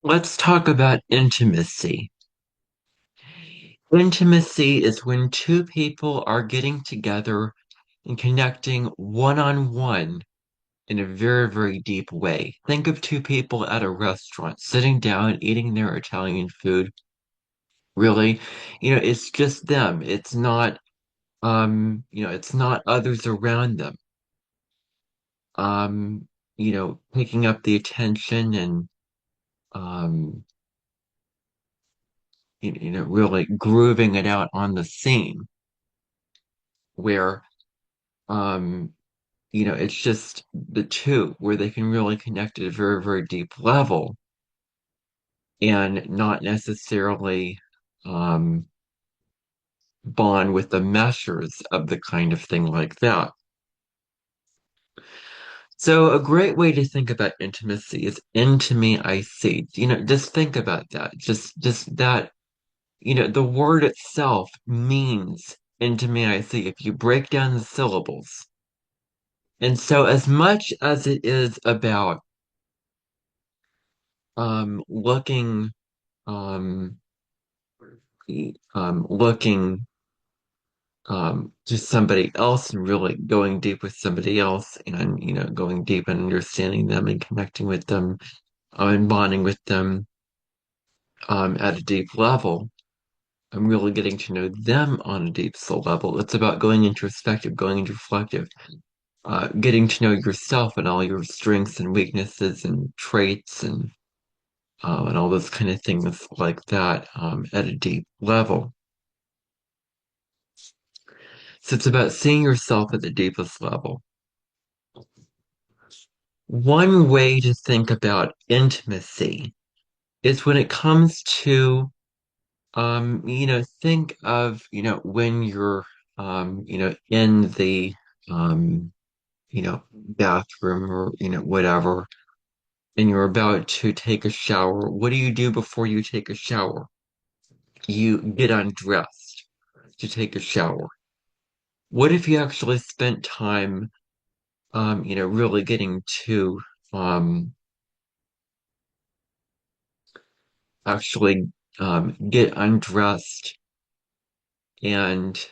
Let's talk about intimacy. Intimacy is when two people are getting together and connecting one on one in a very, very deep way. Think of two people at a restaurant sitting down, eating their Italian food. Really, it's just them. It's not others around them. Um, Picking up the attention and um, really grooving it out on the scene where um it's just the two where they can really connect at a very, very deep level and not necessarily um, bond with the measures of the kind of thing like that. So a great way to think about intimacy is into me I see. Just think about that. Just that, the word itself means into me I see if you break down the syllables. And so as much as it is about looking um looking to somebody else and really going deep with somebody else and going deep and understanding them and connecting with them and bonding with them at a deep level. I'm really getting to know them on a deep soul level. It's about going introspective, going into reflective, getting to know yourself and all your strengths and weaknesses and traits and all those kind of things like that at a deep level. So it's about seeing yourself at the deepest level. One way to think about intimacy is when it comes to, think of, when you're, in the, bathroom or, whatever, and you're about to take a shower. What do you do before you take a shower? You get undressed to take a shower. What if you actually spent time, really getting to, um, actually get undressed and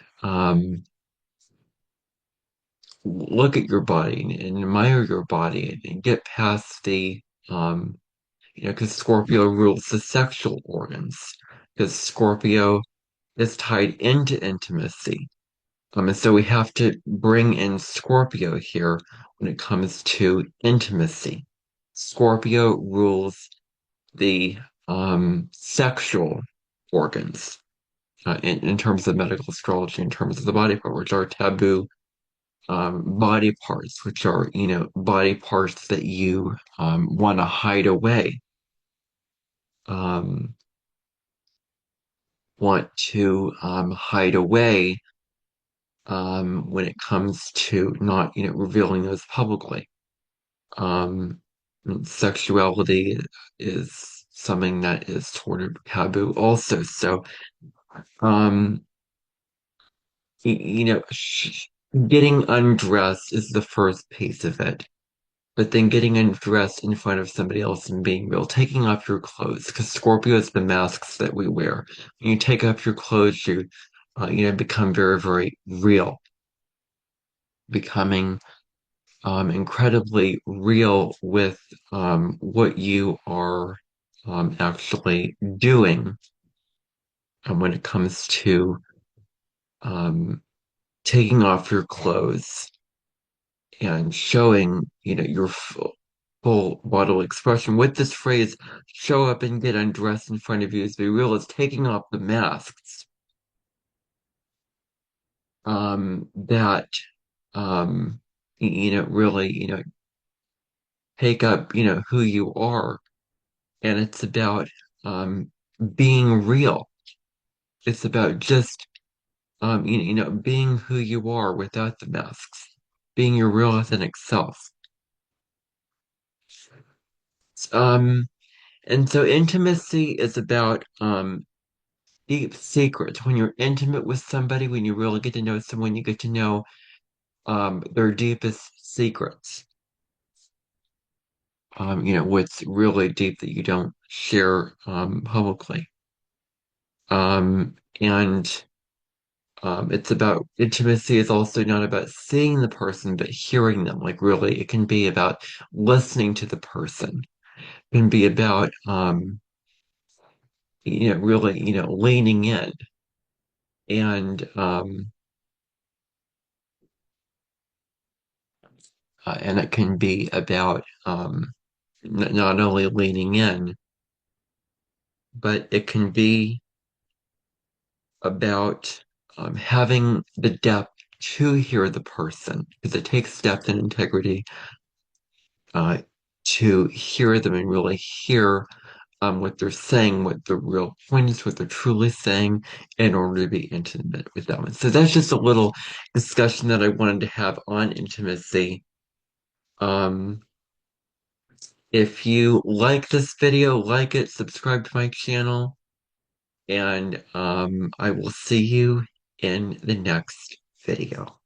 look at your body and admire your body and get past the because Scorpio rules the sexual organs because Scorpio is tied into intimacy. And so we have to bring in Scorpio here when it comes to intimacy. Scorpio rules the sexual organs in terms of medical astrology, in terms of the body part, which are taboo body parts, which are, body parts that you want to hide away, um, want to hide away when it comes to not, revealing those publicly. Um, Sexuality is something that is sort of taboo also. So, um, getting undressed is the first piece of it. But then getting undressed in front of somebody else and being real, taking off your clothes, because Scorpio is the masks that we wear. When you take off your clothes, you, become very, very real, becoming incredibly real with what you are actually doing when it comes to um, taking off your clothes and showing, your full bodily expression. With this phrase, show up and get undressed in front of you is be real is taking off the masks that um really, take up, who you are. And it's about being real. It's about just being who you are without the masks, being your real authentic self. Um, and so intimacy is about deep secrets. When you're intimate with somebody, when you really get to know someone, you get to know their deepest secrets. what's really deep that you don't share publicly. And it's about intimacy is also not about seeing the person, but hearing them. Like really, it can be about listening to the person. It can be about really, leaning in and and it can be about not only leaning in, but it can be about having the depth to hear the person because it takes depth and integrity uh, to hear them and really hear what they're saying, what the real point is, what they're truly saying in order to be intimate with them. And so that's just a little discussion that I wanted to have on intimacy. Um, if you like this video, like it, subscribe to my channel, and I will see you in the next video.